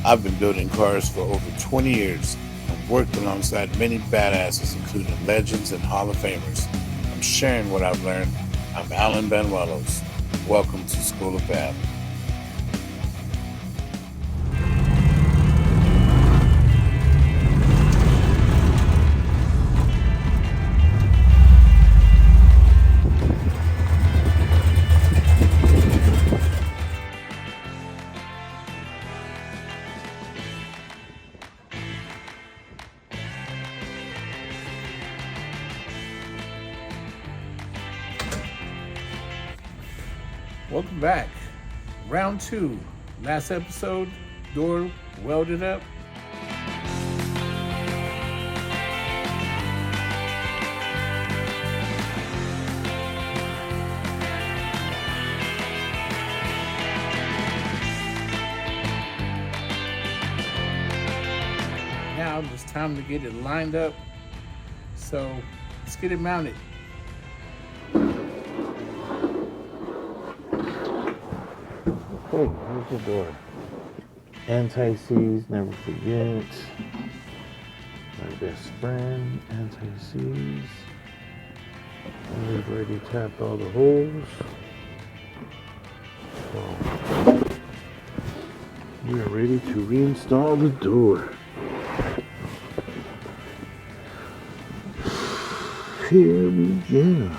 I've been building cars for over 20 years and worked alongside many badasses, including legends and Hall of Famers. I'm sharing what I've learned. I'm Alan Banuelos. Welcome to School of Fab. Welcome back. Round 2. Last episode, door welded up. Now it's time to get it lined up. So let's get it mounted. Okay, here's the door. Anti-seize, never forget. My best friend, anti-seize. And we've already tapped all the holes. So we are ready to reinstall the door. Here we go.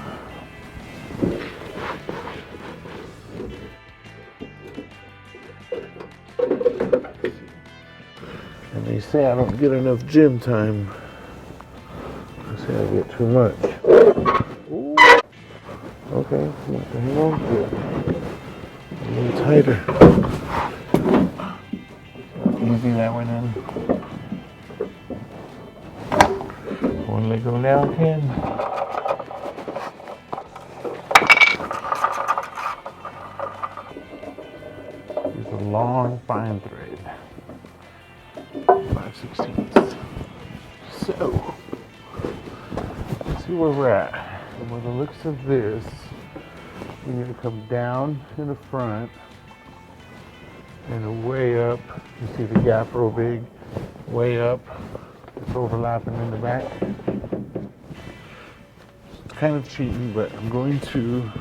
And they say I don't get enough gym time. I say I get too much. Ooh. Okay, what the hell? A little tighter. Easy that one in. One leg go down, Ken. Use a long fine thread. 5/16. So, let's see where we're at. And by the looks of this, we need to come down in the front and way up. You see the gap real big, way up. It's overlapping in the back. It's kind of cheating, but I'm going to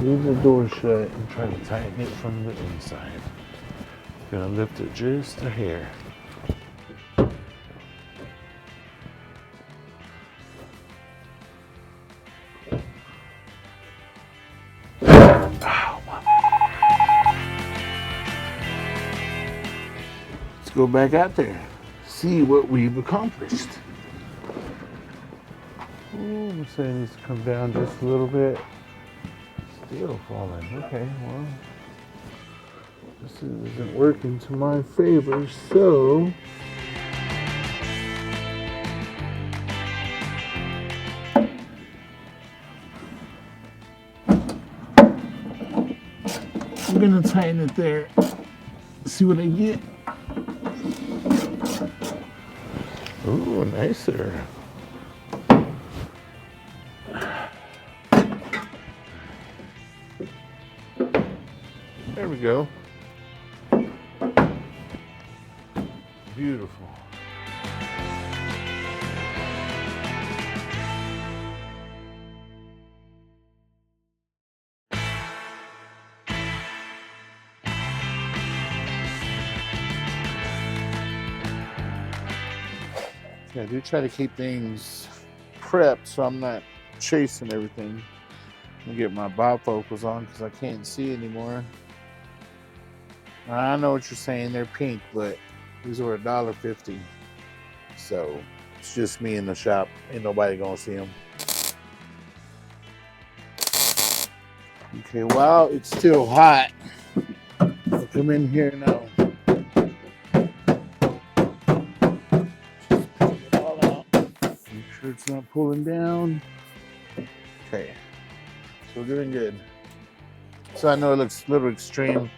leave the door shut and try to tighten it from the inside. Gonna lift it just a hair. Let's go back out there, see what we've accomplished. Oh, I'm saying it needs to come down just a little bit. Still falling. Okay, well, this isn't working to my favor, so I'm gonna tighten it there. See what I get. Ooh, nicer. There we go. Beautiful. Yeah, I do try to keep things prepped so I'm not chasing everything. I'm gonna get my bifocals on because I can't see anymore. I know what you're saying, they're pink, but these were $1.50. So it's just me in the shop. Ain't nobody gonna see them. Okay, while it's still hot, I'll come in here now. Just pull it all out. Make sure it's not pulling down. Okay, so we're doing good. So I know it looks a little extreme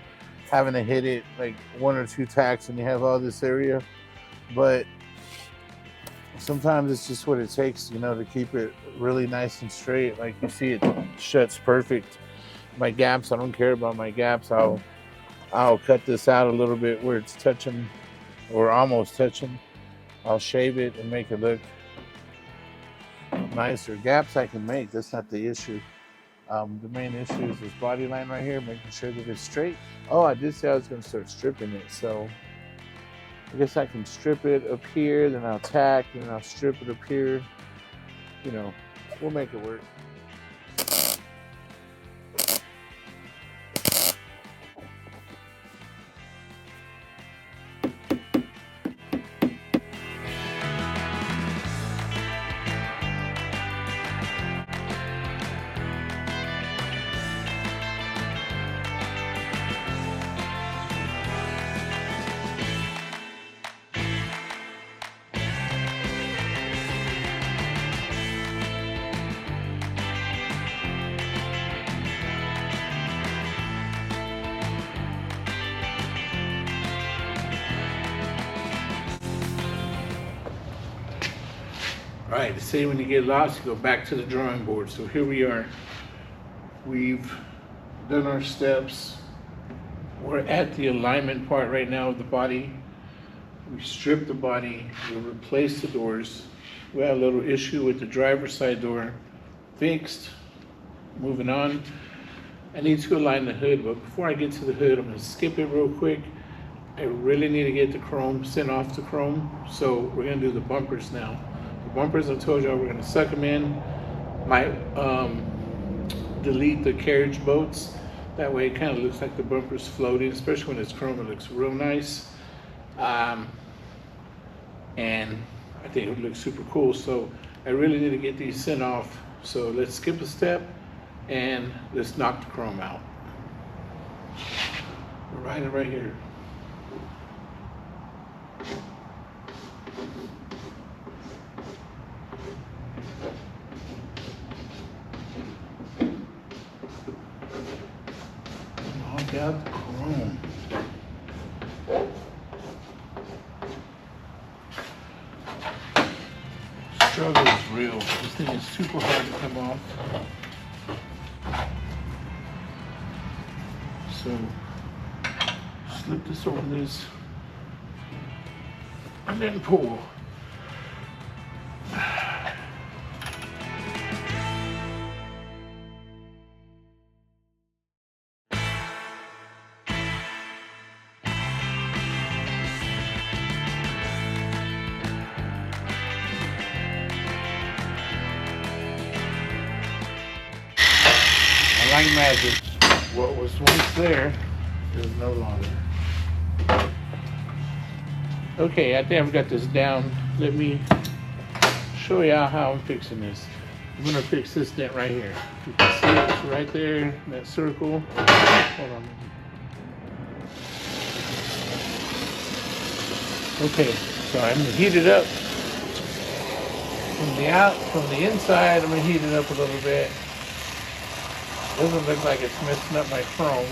having to hit it like 1 or 2 tacks and you have all this area, but sometimes it's just what it takes, you know, to keep it really nice and straight. Like you see, it shuts perfect. My gaps, I don't care about my gaps. I'll I'll cut this out a little bit where it's touching or almost touching. I'll shave it and make it look nicer. Gaps I can make, that's not the issue. The main issue is this body line right here, making sure that it's straight. Oh, I did say I was going to start stripping it, so I guess I can strip it up here, then I'll tack, and then I'll strip it up here. You know, we'll make it work. All right, they say when you get lost, you go back to the drawing board. So here we are. We've done our steps. We're at the alignment part right now of the body. We stripped the body, we replaced the doors. We had a little issue with the driver's side door. Fixed. Moving on. I need to align the hood, but before I get to the hood, I'm gonna skip it real quick. I really need to get the chrome, sent off the chrome. So we're gonna do the bumpers now. Bumpers, I told y'all we're gonna suck them in. Might delete the carriage bolts. That way it kind of looks like the bumper's floating, especially when it's chrome, it looks real nice. And I think it would look super cool. So I really need to get these sent off. So let's skip a step and let's knock the chrome out. Right here. Got the chrome. Struggle is real. This thing is super hard to come off. So slip this over this and then pull. Like magic, what was once there is no longer. Okay, I think I've got this down. Let me show you how I'm fixing this. I'm gonna fix this dent right here. You can see it's right there, that circle. Hold on. Okay, so I'm gonna heat it up from the inside. I'm gonna heat it up a little bit. Doesn't look like it's messing up my chrome,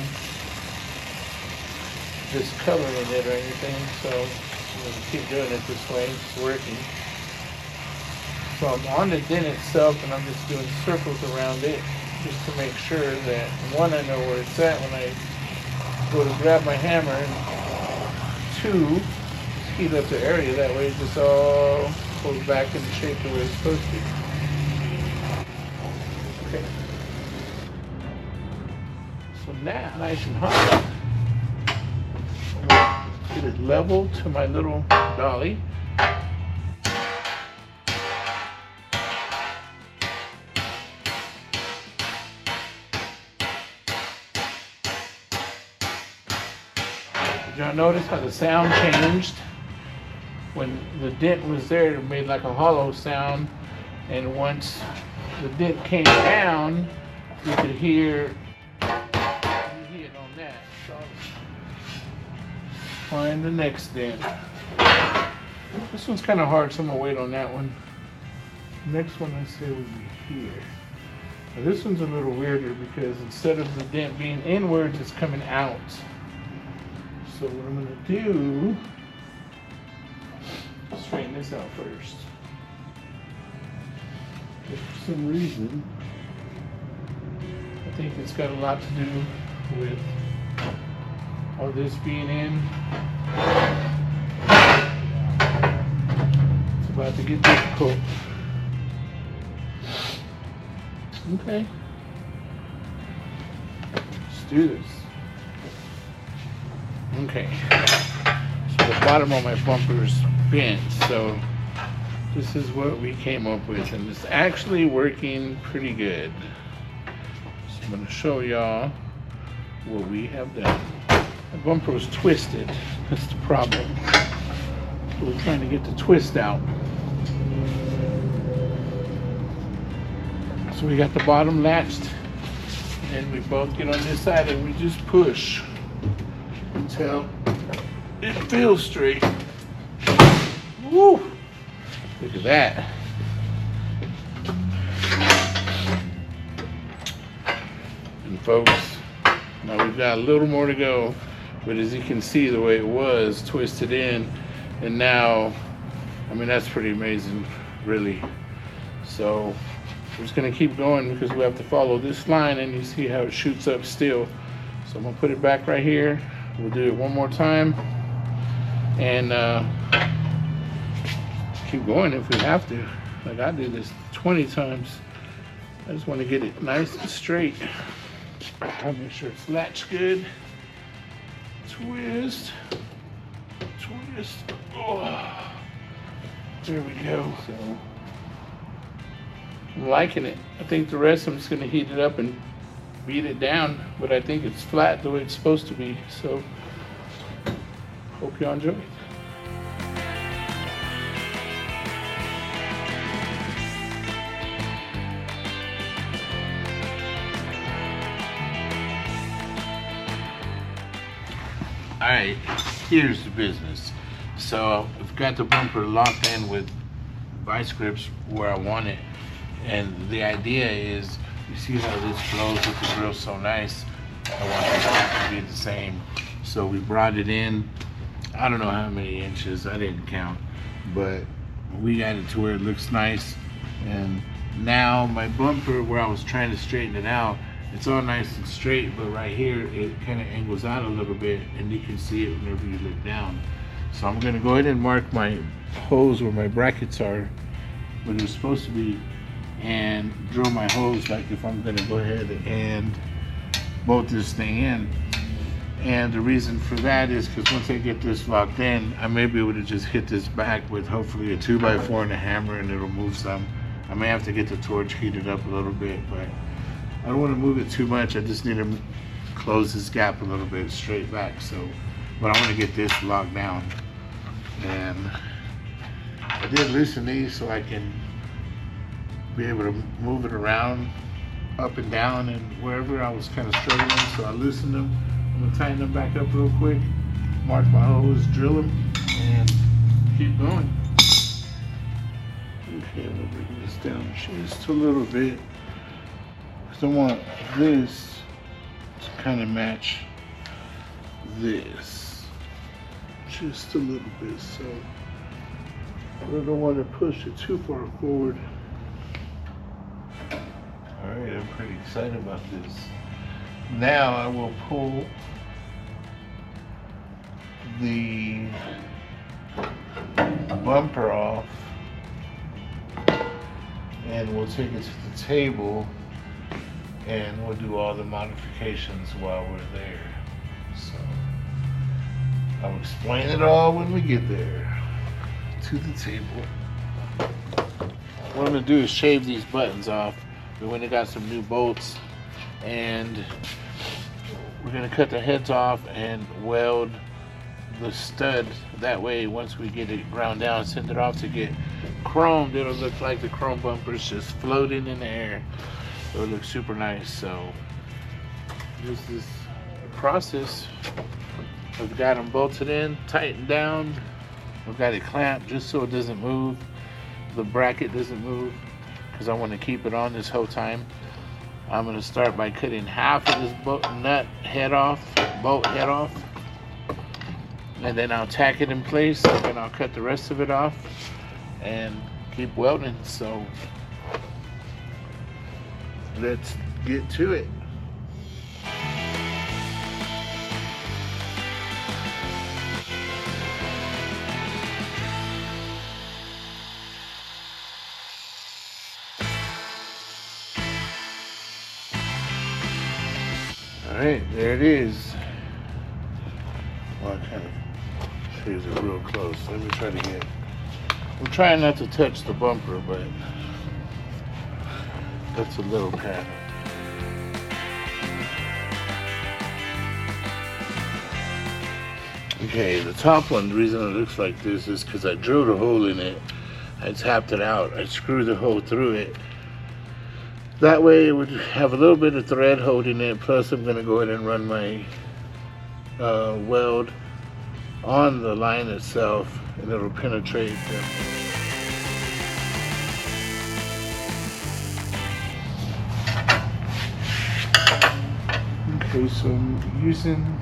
discoloring it or anything, so I'm going to keep doing it this way. It's working. So I'm on the dent itself and I'm just doing circles around it just to make sure that, one, I know where it's at when I go to grab my hammer, and two, heat up the area. That way it just all goes back into shape the way it's supposed to be. Okay. So now, nice and hot, I'm gonna get it level to my little dolly. Did y'all notice how the sound changed? When the dent was there, it made like a hollow sound, and once the dent came down, you could hear on that. So find the next dent. This one's kind of hard, so I'm gonna wait on that one. The next one I say would be here. Now this one's a little weirder because instead of the dent being inwards, it's coming out. So what I'm gonna do, straighten this out first. If for some reason, I think it's got a lot to do with All this being in. It's about to get difficult. Okay. Let's do this. Okay. So the bottom of my bumper is bent, so this is what we came up with, and it's actually working pretty good. So I'm going to show y'all what we have done. The bumper was twisted. That's the problem. So we're trying to get the twist out. So we got the bottom latched, and we both get on this side and we just push until it feels straight. Woo! Look at that. And folks, now we've got a little more to go, but as you can see the way it was twisted in, and now, I mean, that's pretty amazing, really. So we're just gonna keep going because we have to follow this line, and you see how it shoots up still. So I'm gonna put it back right here. We'll do it one more time, and keep going if we have to. Like, I do this 20 times. I just want to get it nice and straight. I'll make sure it's latched good. Twist, twist. Oh, there we go. So I'm liking it. I think the rest I'm just gonna heat it up and beat it down, but I think it's flat the way it's supposed to be. So hope you enjoy it. All right, here's the business. So I've got the bumper locked in with vice grips where I want it, and the idea is, you see how this flows with the grill so nice. I want it to be the same. So we brought it in, I don't know how many inches, I didn't count, but we got it to where it looks nice. And now my bumper, where I was trying to straighten it out, it's all nice and straight, but right here it kind of angles out a little bit, and you can see it whenever you look down. So I'm going to go ahead and mark my holes where my brackets are, where they're supposed to be, and drill my holes like if I'm going to go ahead and bolt this thing in. And the reason for that is because once I get this locked in, I may be able to just hit this back with hopefully a 2x4 and a hammer, and it'll move some. I may have to get the torch heated up a little bit, but I don't want to move it too much. I just need to close this gap a little bit straight back. So, but I want to get this locked down. And I did loosen these so I can be able to move it around up and down and wherever I was kind of struggling. So I loosened them. I'm going to tighten them back up real quick, mark my holes, drill them, and keep going. Okay, I'm going to bring this down just a little bit. I want this to kind of match this just a little bit, so I don't want to push it too far forward. All right, I'm pretty excited about this. Now I will pull the bumper off, and we'll take it to the table, and we'll do all the modifications while we're there. So I'll explain it all when we get there to the table. What I'm gonna do is shave these buttons off. We went and got some new bolts, and we're gonna cut the heads off and weld the stud. That way, once we get it ground down, send it off to get chromed, it'll look like the chrome bumper's just floating in the air. It'll look super nice. So this is the process. I've got them bolted in, tightened down. I've got it clamped just so it doesn't move. The bracket doesn't move because I want to keep it on this whole time. I'm going to start by cutting half of this bolt head off, and then I'll tack it in place, and then I'll cut the rest of it off and keep welding. So let's get to it. Alright, there it is. Well, I kind of shows it real close. Let me try to get. I'm trying not to touch the bumper, but that's a little panel. Okay, the top one, the reason it looks like this is because I drilled a hole in it. I tapped it out. I screwed the hole through it. That way it would have a little bit of thread holding it, plus I'm going to go ahead and run my weld on the line itself, and it'll penetrate them. Okay, so I'm using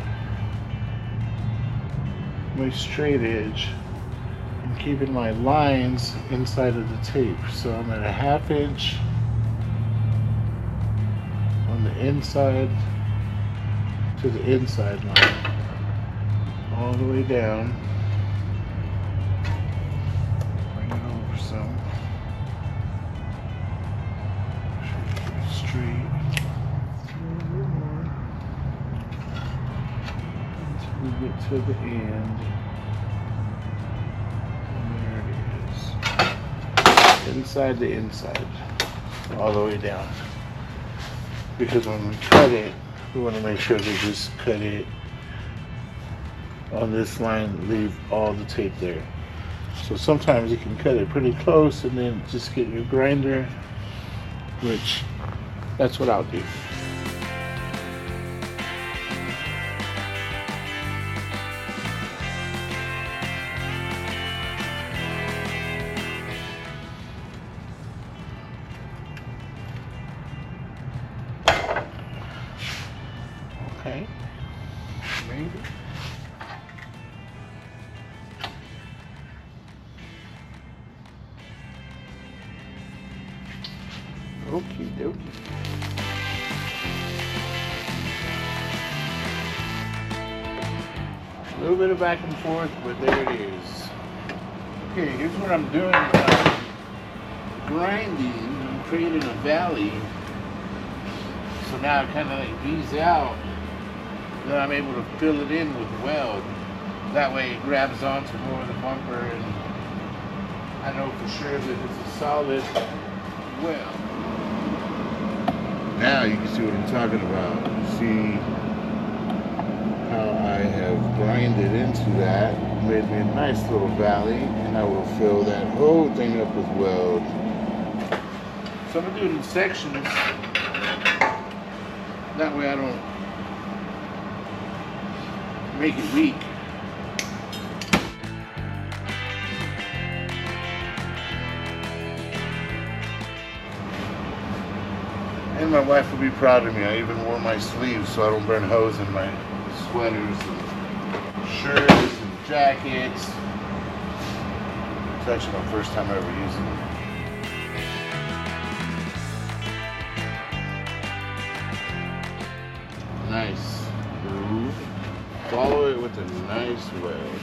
my straight edge and keeping my lines inside of the tape. So I'm at a 1/2 inch on the inside to the inside line, all the way down. Bring it over some. Straight. We get to the end, and there it is, inside the inside, all the way down, because when we cut it, we want to make sure to just cut it on this line, leave all the tape there. So sometimes you can cut it pretty close and then just get your grinder, which that's what I'll do. Okay, maybe. Okie dokie. A little bit of back and forth, but there it is. Okay, here's what I'm doing. Grinding, I'm creating a valley. So now it kind of like bees out. Then I'm able to fill it in with weld. That way it grabs onto more of the bumper, and I know for sure that it's a solid weld. Now you can see what I'm talking about. You see how I have grinded into that, made me a nice little valley, and I will fill that whole thing up with weld. So I'm gonna do it in sections. That way I don't make it weak. And my wife will be proud of me. I even wore my sleeves so I don't burn holes in my sweaters and shirts and jackets. It's actually my first time ever using them. Nice groove. Follow it with a nice weld.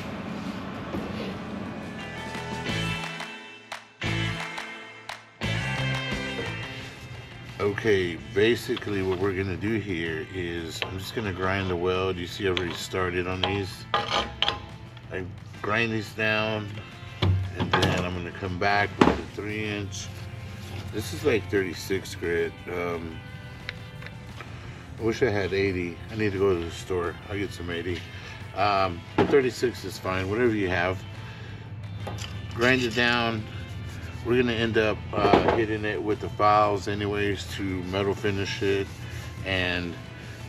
Okay, basically what we're gonna do here is I'm just gonna grind the weld. You see I already started on these. I grind these down, and then I'm gonna come back with a 3-inch. This is like 36 grit. I wish I had 80. I need to go to the store. I'll get some 80. 36 is fine, whatever you have. Grind it down. We're gonna end up hitting it with the files anyways to metal finish it, and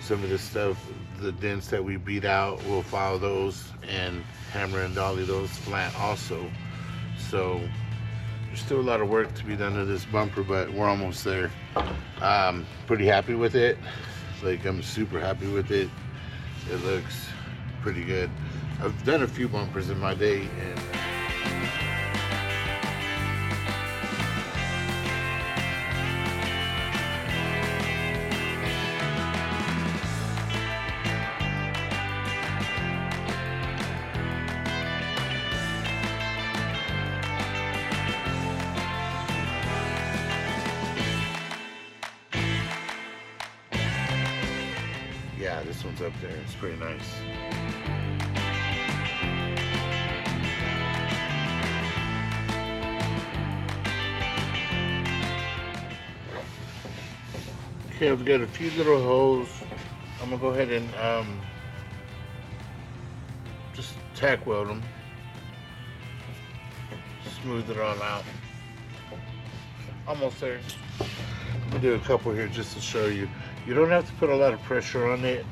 some of the stuff, the dents that we beat out, we'll file those and hammer and dolly those flat also. So there's still a lot of work to be done to this bumper, but we're almost there. Pretty happy with it. Like, I'm super happy with it. It looks pretty good. I've done a few bumpers in my day, and opens up there. It's pretty nice. Okay, I've got a few little holes. I'm gonna go ahead and just tack weld them. Smooth it all out. Almost there. I'm gonna do a couple here just to show you. You don't have to put a lot of pressure on it.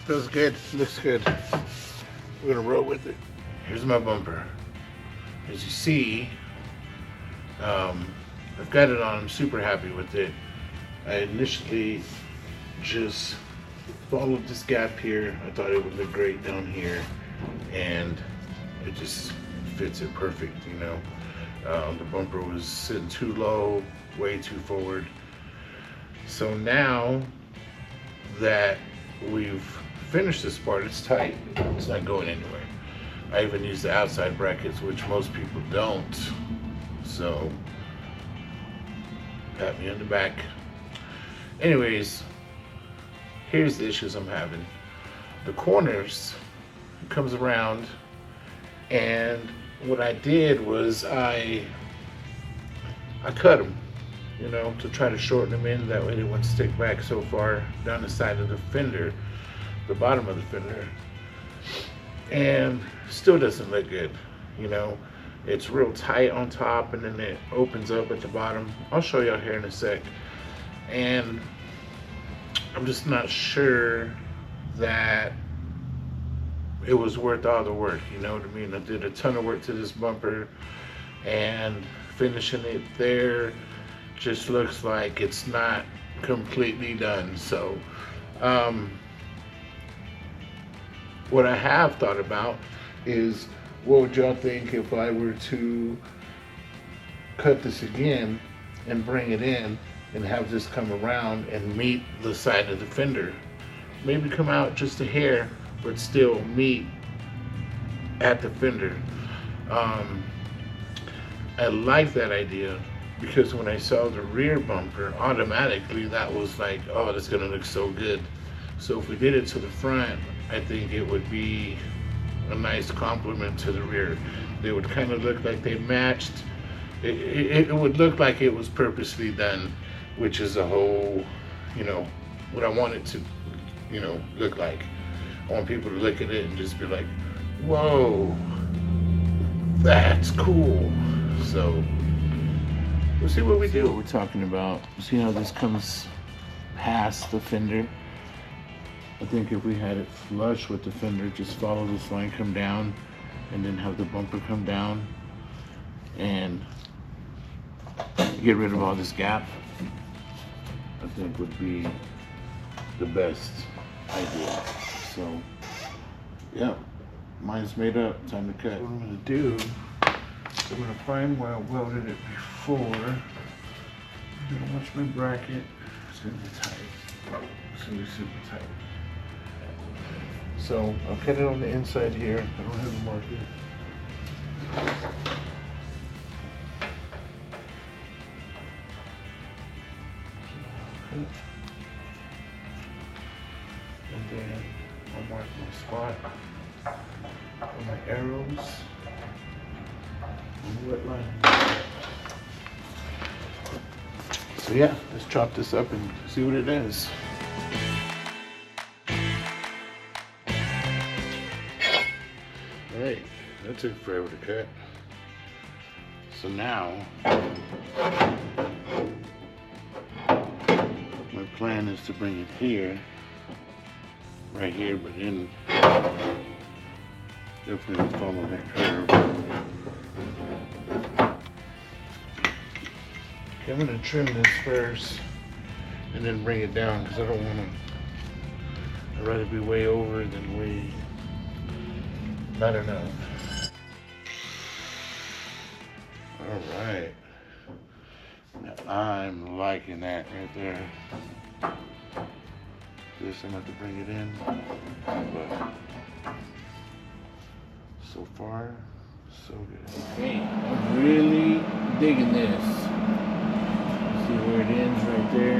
Feels good, looks good. We're gonna roll with it. Here's my bumper. As you see, I've got it on. I'm super happy with it. I initially just followed this gap here. I thought it would look great down here, and it just fits it perfect, you know. The bumper was sitting too low, way too forward. So now that we've finished this part, it's tight. It's not going anywhere. I even use the outside brackets, which most people don't. So, pat me on the back. Anyways, here's the issues I'm having. The corners, it comes around, and what I did was I cut them, you know, to try to shorten them in. That way they wouldn't stick back so far down the side of the fender, the bottom of the fender, and still doesn't look good, you know. It's real tight on top, and then it opens up at the bottom. I'll show y'all here in a sec. And I'm just not sure that it was worth all the work, you know what I mean? I did a ton of work to this bumper, and finishing it there just looks like it's not completely done. So what I have thought about is, what would y'all think if I were to cut this again and bring it in and have this come around and meet the side of the fender? Maybe come out just a hair, but still meet at the fender. I like that idea, because when I saw the rear bumper, automatically that was like, oh, that's gonna look so good. So if we did it to the front, I think it would be a nice complement to the rear. They would kind of look like they matched. It would look like it was purposely done, which is a whole, you know, what I want it to, you know, look like. I want people to look at it and just be like, whoa, that's cool. So we'll see what we do. What we're talking about. See how this comes past the fender? I think if we had it flush with the fender, just follow this line, come down, and then have the bumper come down and get rid of all this gap, I think would be the best idea. So yeah, mine's made up, time to cut. What I'm gonna do is I'm gonna find where I welded it before. I'm gonna watch my bracket. It's gonna be tight. It's gonna be super tight. So I'll cut it on the inside here. I don't have a marker. And then I'll mark my spot on my arrows and wet line. So yeah, let's chop this up and see what it is. Alright, that took forever to cut. So now, my plan is to bring it here, right here, but then definitely follow that curve. Okay, I'm going to trim this first and then bring it down, because I don't want to, I'd rather be way over than way not enough. All right. I'm liking that right there. This, I'm going to bring it in, but so far, so good. Hey, I'm really digging this. See where it ends right there?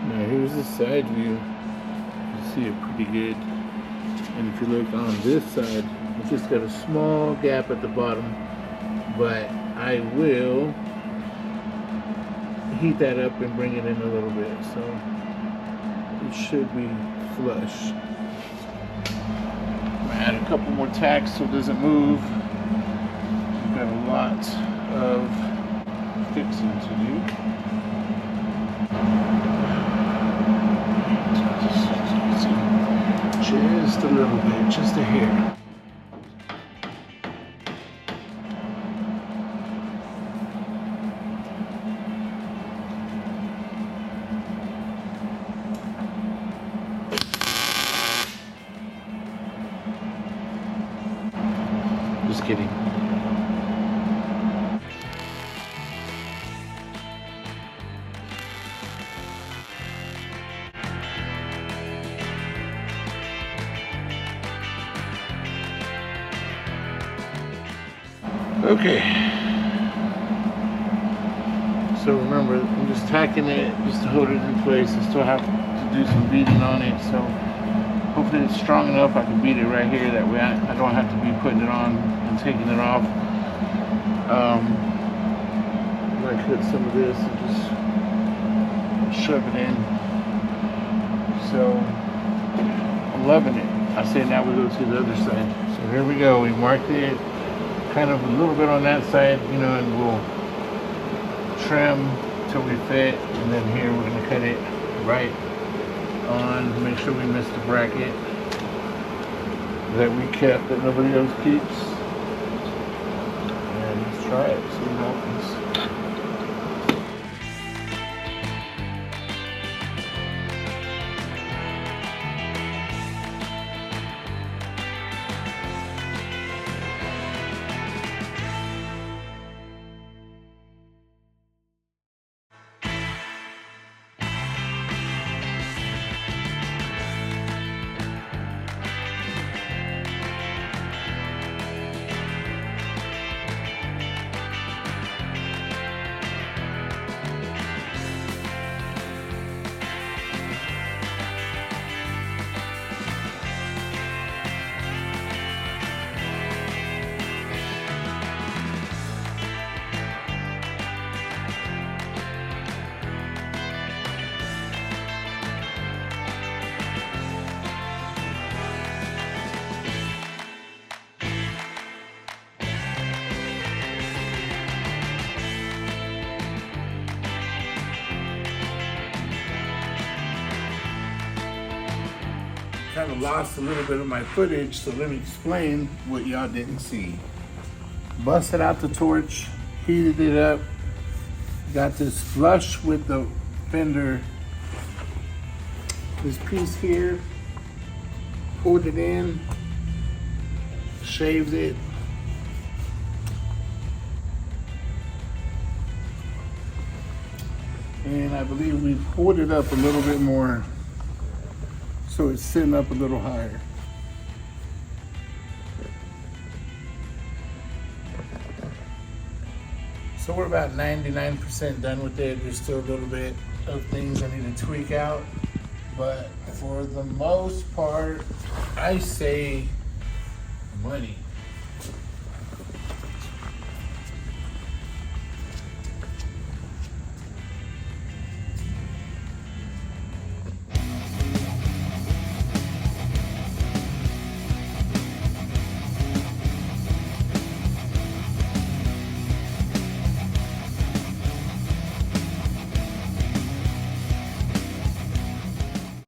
Now here's the side view. You can see it pretty good. And if you look on this side, it's just got a small gap at the bottom, but I will heat that up and bring it in a little bit, so it should be flush. I'm gonna add a couple more tacks so it doesn't move. We've got a lot of fixing to do. Just a little bit, just a hair. Just kidding. Okay. So remember, I'm just tacking it just to hold it in place. I still have to do some beating on it, so hopefully it's strong enough I can beat it right here. That way I don't have to be putting it on and taking it off. I'm gonna cut some of this and just shove it in. So I'm loving it. I say now we go to the other side. So here we go. We marked it kind of a little bit on that side, you know, and we'll trim till we fit, and then here we're going to cut it right on to make sure we miss the bracket that we kept that nobody else keeps. And let's try it, see what happens. Kind of lost a little bit of my footage, so let me explain what y'all didn't see. Busted out the torch, heated it up, got this flush with the fender, this piece here, pulled it in, shaved it, and I believe we pulled it up a little bit more so it's sitting up a little higher. So we're about 99% done with it. There's still a little bit of things I need to tweak out, but for the most part, I say money.